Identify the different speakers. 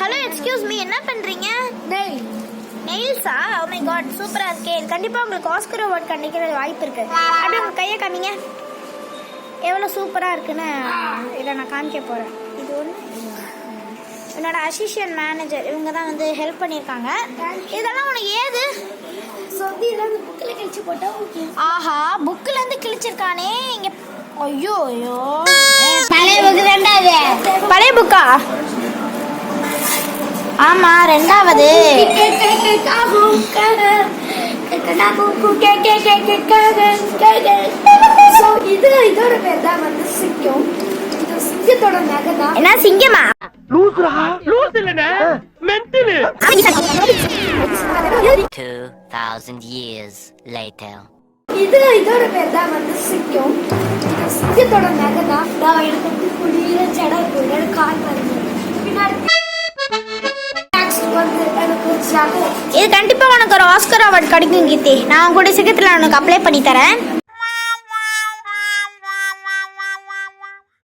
Speaker 1: Hello excuse me, என்ன பண்றீங்க? நெயில்ஸா? Oh my God, சூப்பரா இருக்கே. கண்டிப்பா உங்களுக்கு ஆஸ்கர் அவார்ட் கிடைக்கிற வாய்ப்பு இருக்கு. அப்படியே உங்க கையை காமிங்க, எவ்வளோ சூப்பரா இருக்குன்னு இதை நான் காமிக்க போறேன். இது ஒன்று என்னோட அசிஸ்டன்ட் மேனேஜர், இவங்க தான் வந்து ஹெல்ப் பண்ணியிருக்காங்க. இதெல்லாம் உனக்கு ஏது? புக்கில் கிழிச்சு போட்டா ஆஹா, புக்கில் இருந்து கிழிச்சிருக்கானே இங்க. ஐயோ ஐயோ, பழைய புக்கு ரெண்டாவது. பழைய புக்கா? ஆமா, ரெண்டாவது. என்ன சிங்கமா?
Speaker 2: 2000 years later.
Speaker 3: இதோட பேர் தான் வந்து சிங்கம். சிங்கத்தோட நகை தான். நான் எனக்கு புளியில ஜடை போயிட கால் பண்ணி பின்னாடி
Speaker 1: இது கண்டிப்பா உனக்கு ஒரு ஆஸ்கர் அவார்ட் கிடைக்கும் கீர்த்தி. நான் கூட சீக்கிரத்துல உனக்கு அப்ளை பண்ணி தரேன்.